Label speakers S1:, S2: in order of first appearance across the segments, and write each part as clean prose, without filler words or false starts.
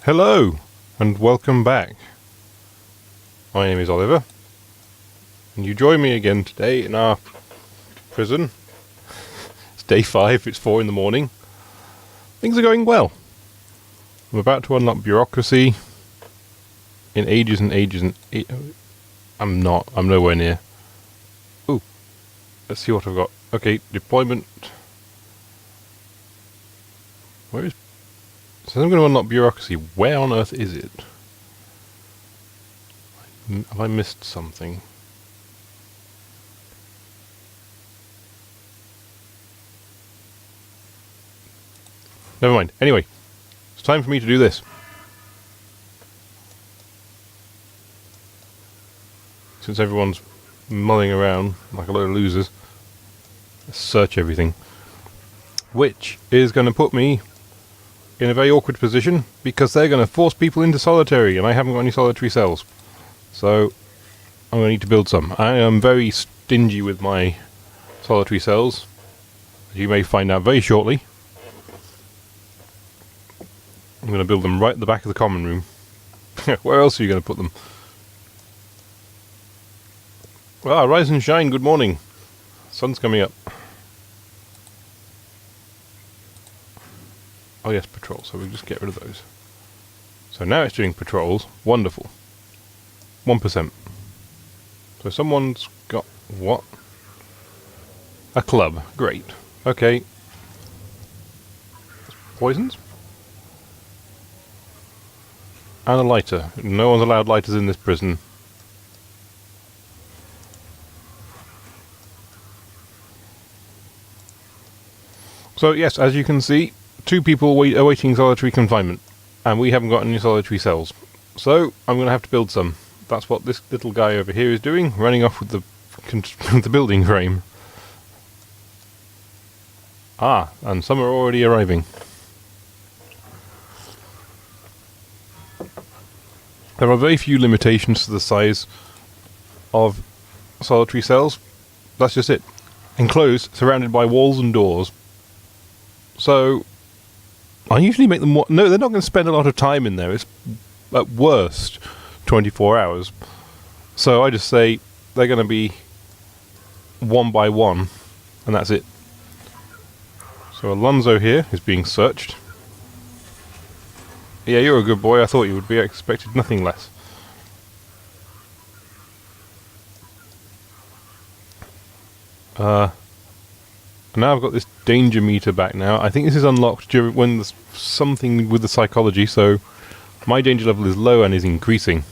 S1: Hello, and welcome back. My name is Oliver, and you join me again today in our prison. It's day 5, it's 4 in the morning. Things are going well. I'm about to unlock bureaucracy in ages and ages and... I'm nowhere near. Ooh, let's see what I've got. Okay, deployment. Where is... So I'm going to unlock bureaucracy. Where on earth is it? Have I missed something? Never mind. Anyway, it's time for me to do this. Since everyone's mulling around like a load of losers, let's search everything. Which is going to put me in a very awkward position, because they're going to force people into solitary, and I haven't got any solitary cells. So, I'm going to need to build some. I am very stingy with my solitary cells, as you may find out very shortly. I'm going to build them right at the back of the common room. Where else are you going to put them? Well, rise and shine, good morning. Sun's coming up. Oh yes, patrols, so we'll just get rid of those. So now it's doing patrols. Wonderful. 1%. So someone's got what? A club. Great. Okay. Poisons? And a lighter. No one's allowed lighters in this prison. So yes, as you can see, 2 people awaiting solitary confinement, and we haven't got any solitary cells. So I'm going to have to build some. That's what this little guy over here is doing, running off with the building frame. Ah, and some are already arriving. There are very few limitations to the size of solitary cells. That's just it. Enclosed, surrounded by walls and doors. So I usually make them... No, they're not going to spend a lot of time in there. It's, at worst, 24 hours. So I just say they're going to be 1 by 1, and that's it. So Alonso here is being searched. Yeah, you're a good boy. I thought you would be. I expected nothing less. Now I've got this danger meter back now. I think this is unlocked during when there's something with the psychology, so my danger level is low and is increasing.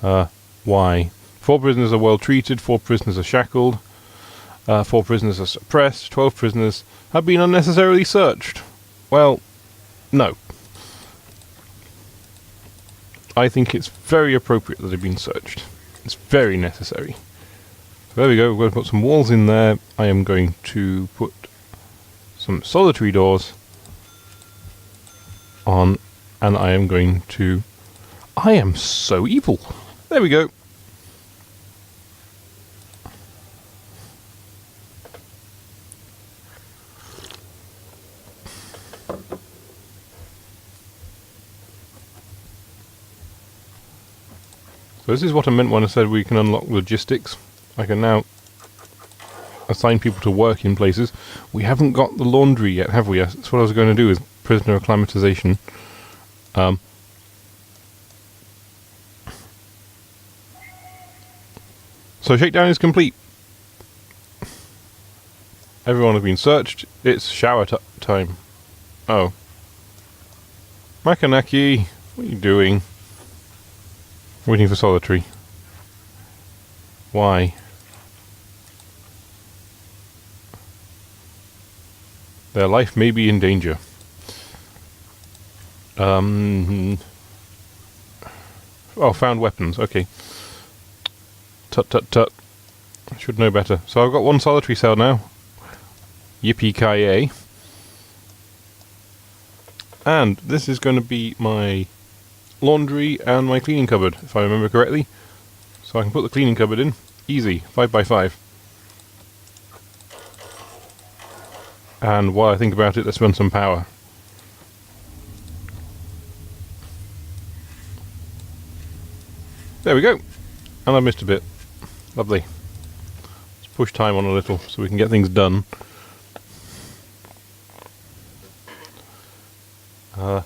S1: Why? 4 prisoners are well treated, 4 prisoners are shackled, 4 prisoners are suppressed, 12 prisoners have been unnecessarily searched. Well, no. I think it's very appropriate that they've been searched. It's very necessary. There we go, we're going to put some walls in there. I am going to put some solitary doors on, and I am going to... I am so evil! There we go. So this is what I meant when I said we can unlock logistics. I can now assign people to work in places. We haven't got the laundry yet, have we? That's what I was going to do, is prisoner acclimatization. So Shakedown is complete. Everyone has been searched. It's shower time. Oh. Makanaki, what are you doing? Waiting for solitary. Why? Their life may be in danger. Oh, found weapons. Okay. Tut tut tut. I should know better. So I've got 1 solitary cell now. Yippee-ki-yay. And this is going to be my laundry and my cleaning cupboard, if I remember correctly. So I can put the cleaning cupboard in. Easy. 5 by 5. And while I think about it, let's run some power. There we go. And I missed a bit. Lovely. Let's push time on a little so we can get things done. And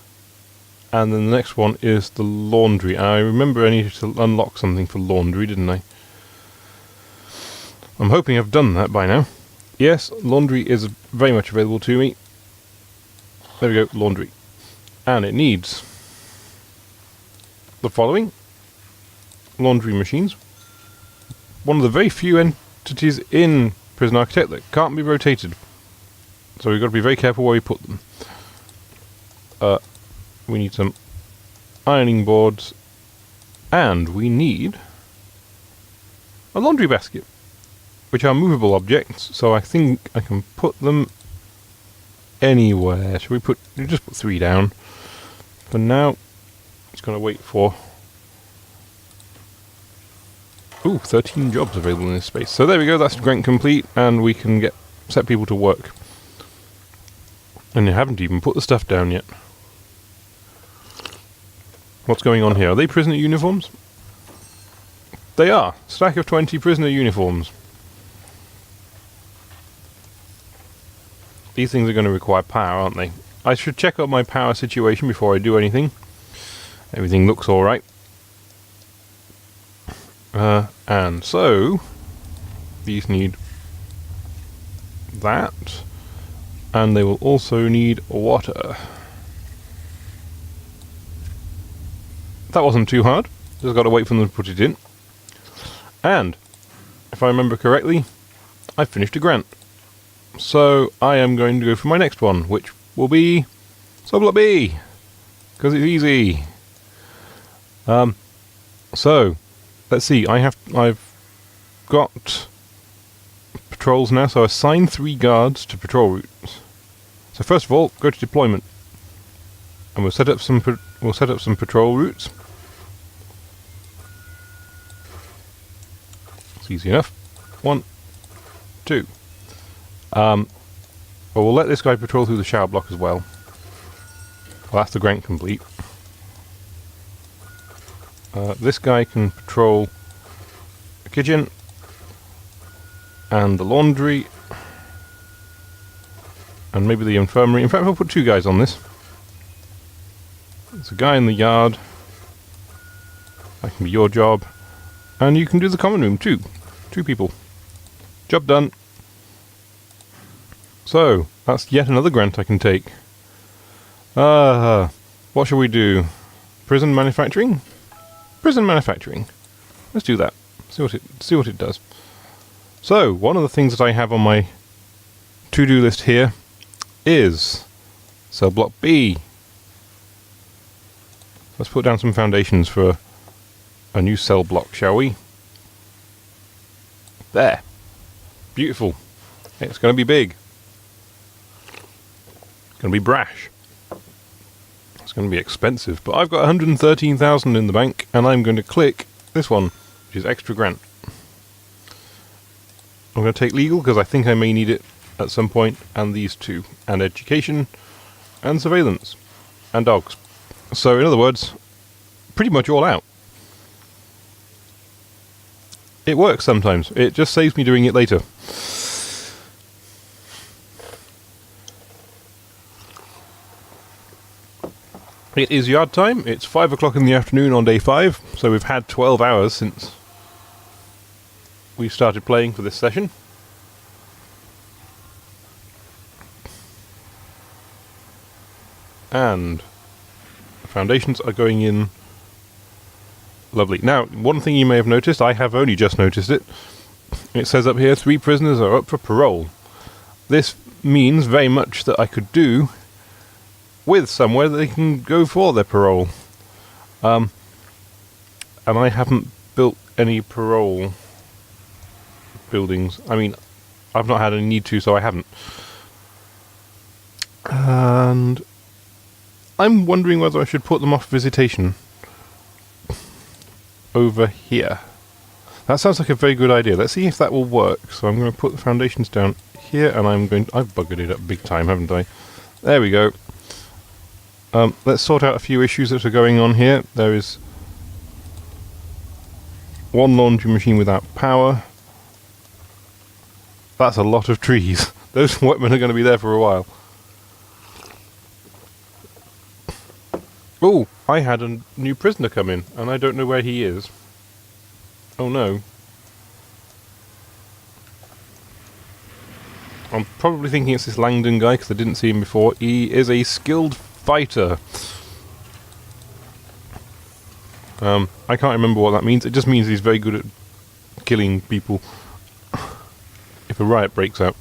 S1: then the next one is the laundry. I remember I needed to unlock something for laundry, didn't I? I'm hoping I've done that by now. Yes, laundry is very much available to me. There we go, laundry. And it needs the following. Laundry machines. One of the very few entities in Prison Architect that can't be rotated. So we've got to be very careful where we put them. We need some ironing boards. And we need a laundry basket, which are movable objects, so I think I can put them anywhere. Should we just put 3 down? For now, it's going to wait for... Ooh, 13 jobs available in this space. So there we go, that's grant complete, and we can set people to work. And you haven't even put the stuff down yet. What's going on here? Are they prisoner uniforms? They are. Stack of 20 prisoner uniforms. These things are going to require power, aren't they? I should check out my power situation before I do anything. Everything looks alright. And so, these need that. And they will also need water. That wasn't too hard. Just got to wait for them to put it in. And, if I remember correctly, I finished a grant. So, I am going to go for my next one, which will be Subblock B, because it's easy. So, let's see, I've got patrols now, so assign 3 guards to patrol routes. So first of all, go to deployment. And we'll set up some patrol routes. It's easy enough. 1, 2. Well, we'll let this guy patrol through the shower block as well. Well, that's the grant complete. This guy can patrol the kitchen and the laundry and maybe the infirmary. In fact, I'll put 2 guys on this. There's a guy in the yard. That can be your job. And you can do the common room too. 2 people. Job done. So, that's yet another grant I can take. What shall we do? Prison manufacturing? Prison manufacturing. Let's do that. See what it does. So, one of the things that I have on my to-do list here is cell block B. Let's put down some foundations for a new cell block, shall we? There. Beautiful. It's going to be big. It's going to be brash. It's going to be expensive, but I've got 113,000 in the bank, and I'm going to click this one, which is extra grant. I'm going to take legal because I think I may need it at some point, and these 2, and education, and surveillance, and dogs. So, in other words, pretty much all out. It works sometimes. It just saves me doing it later. It is yard time. It's 5 o'clock in the afternoon on day 5, so we've had 12 hours since we started playing for this session. And the foundations are going in. Lovely. Now, one thing you may have noticed, I have only just noticed it. It says up here, 3 prisoners are up for parole. This means very much that I could do with somewhere that they can go for their parole. And I haven't built any parole buildings. I mean, I've not had any need to, so I haven't. And I'm wondering whether I should put them off visitation over here. That sounds like a very good idea. Let's see if that will work. So I'm going to put the foundations down here, and I've buggered it up big time, haven't I? There we go. Let's sort out a few issues that are going on here. There is one laundry machine without power. That's a lot of trees. Those workmen are going to be there for a while. Oh, I had a new prisoner come in, and I don't know where he is. Oh no. I'm probably thinking it's this Langdon guy, because I didn't see him before. He is a skilled fighter. I can't remember what that means. It just means he's very good at killing people if a riot breaks out.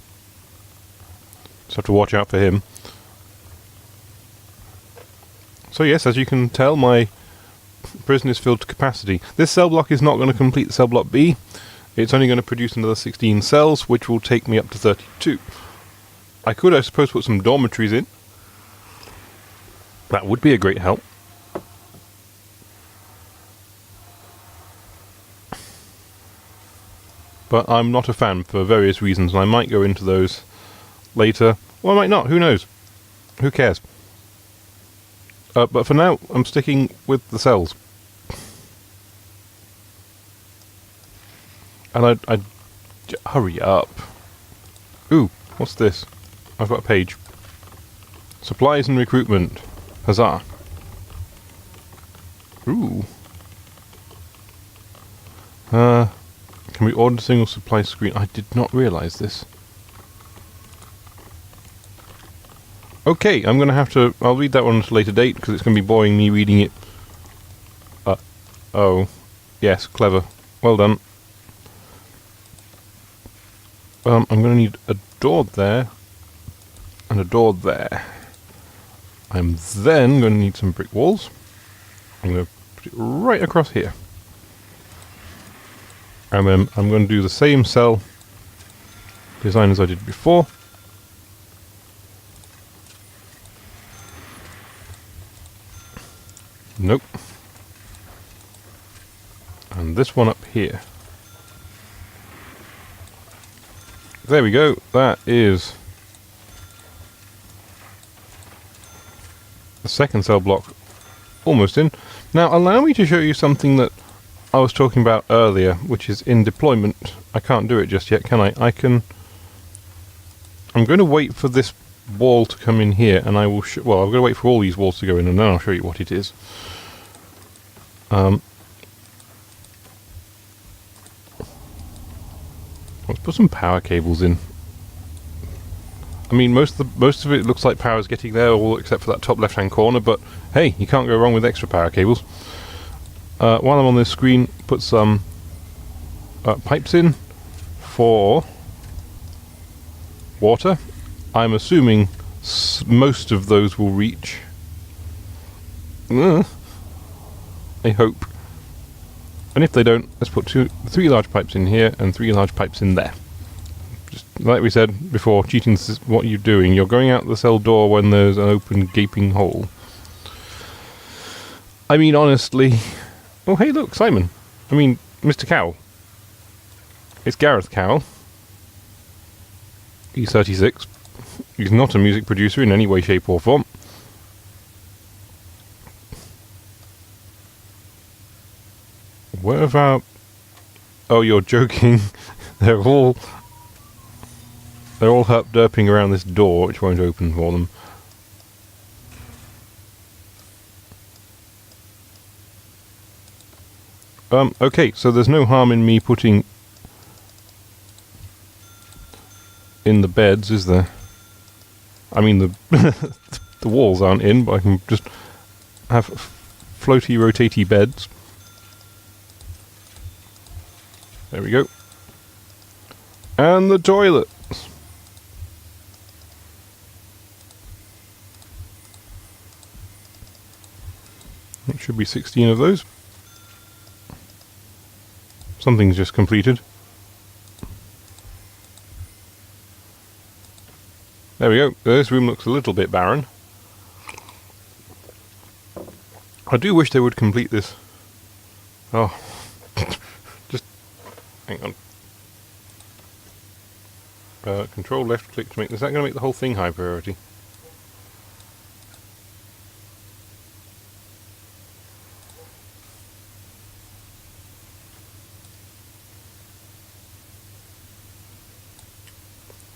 S1: Just have to watch out for him. So yes, as you can tell, my prison is filled to capacity. This cell block is not going to complete cell block B. It's only going to produce another 16 cells, which will take me up to 32. I could, I suppose, put some dormitories in. That would be a great help. But I'm not a fan for various reasons, and I might go into those later. Or I might not, who knows? Who cares? But for now, I'm sticking with the cells. And hurry up. Ooh, what's this? I've got a page. Supplies and recruitment. Huzzah. Ooh. Can we order a single supply screen? I did not realise this. Okay, I'm going to have to... I'll read that one at a later date, because it's going to be boring me reading it. Oh. Yes, clever. Well done. I'm going to need a door there, and a door there. I'm then going to need some brick walls. I'm going to put it right across here. And then I'm going to do the same cell design as I did before. Nope. And this one up here. There we go. That is the second cell block almost in. Now allow me to show you something that I was talking about earlier, which is in deployment. I can't do it just yet, can I? I'm going to wait for this wall to come in here, and I will well, I'm going to wait for all these walls to go in, and then I'll show you what it is. Let's put some power cables in. I mean, most of it looks like power's getting there, all except for that top left-hand corner, but hey, you can't go wrong with extra power cables. While I'm on this screen, put some pipes in for water. I'm assuming most of those will reach. I hope. And if they don't, let's put 3 large pipes in here and 3 large pipes in there. Just like we said before, cheating is what you're doing. You're going out the cell door when there's an open gaping hole. I mean, honestly... Oh, hey, look, Simon. I mean, Mr. Cowell. It's Gareth Cowell. He's 36. He's not a music producer in any way, shape or form. Where have our... Oh, you're joking. They're all herp-derping around this door, which won't open for them. Okay, so there's no harm in me putting in the beds, is there? I mean, the the walls aren't in, but I can just have floaty, rotatey beds. There we go. And the toilet. It should be 16 of those. Something's just completed. There we go. This room looks a little bit barren. I do wish they would complete this. Oh. Just hang on. Control left click to make... Is that going to make the whole thing high priority?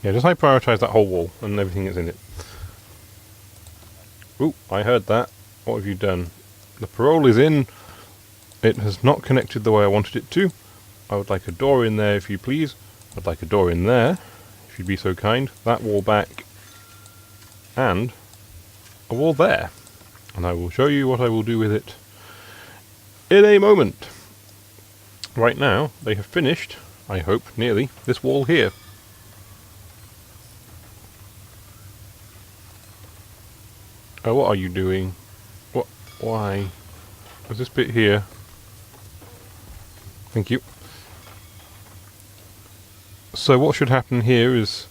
S1: Yeah, just high prioritize that whole wall and everything that's in it. Ooh, I heard that. What have you done? The parole is in. It has not connected the way I wanted it to. I would like a door in there, if you please. I'd like a door in there, if you'd be so kind. That wall back. And a wall there. And I will show you what I will do with it in a moment. Right now, they have finished, I hope, nearly, this wall here. Oh, what are you doing? What? Why? There's this bit here. Thank you. So what should happen here is,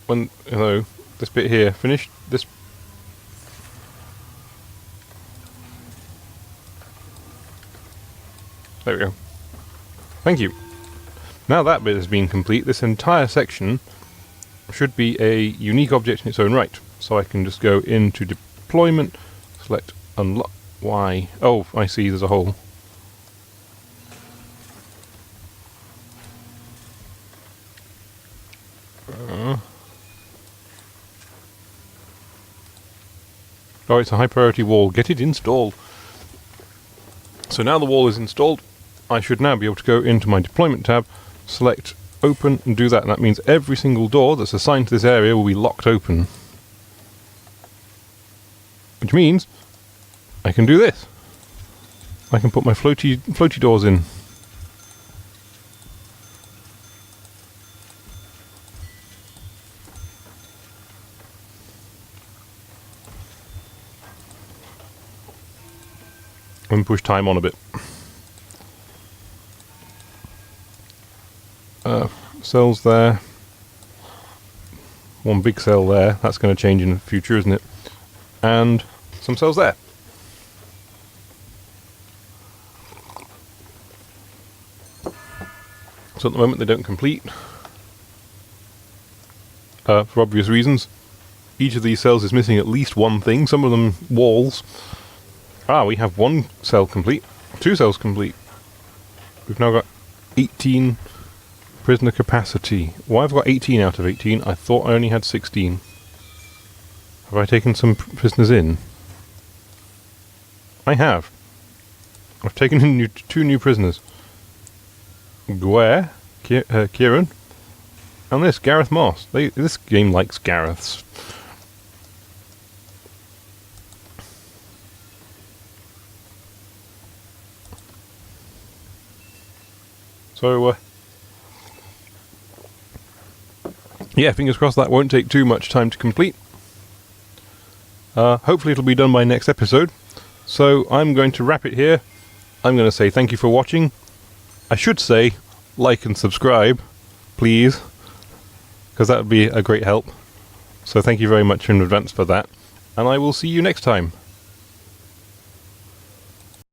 S1: when, you know, this bit here finished, this... There we go. Thank you. Now that bit has been complete, this entire section should be a unique object in its own right. So I can just go into deployment, select unlock. Why? Oh, I see, there's a hole. Oh, it's a high priority wall. Get it installed. So now the wall is installed, I should now be able to go into my deployment tab, select open and do that. And that means every single door that's assigned to this area will be locked open. Which means I can do this. I can put my floaty doors in. And push time on a bit. Cells there. One big cell there. That's going to change in the future, isn't it? And some cells there. So at the moment they don't complete. For obvious reasons. Each of these cells is missing at least one thing. Some of them walls. Ah, we have one cell complete. 2 cells complete. We've now got 18 prisoner capacity. Why have I got 18 out of 18? I thought I only had 16. Have I taken some prisoners in? I have. I've taken in 2 new prisoners. Guare, Kieran, and this, Gareth Moss. This game likes Gareths. So, yeah, fingers crossed that won't take too much time to complete. Hopefully it'll be done by next episode. So I'm going to wrap it here. I'm going to say thank you for watching. I should say like and subscribe, please, because that would be a great help. So thank you very much in advance for that. And I will see you next time.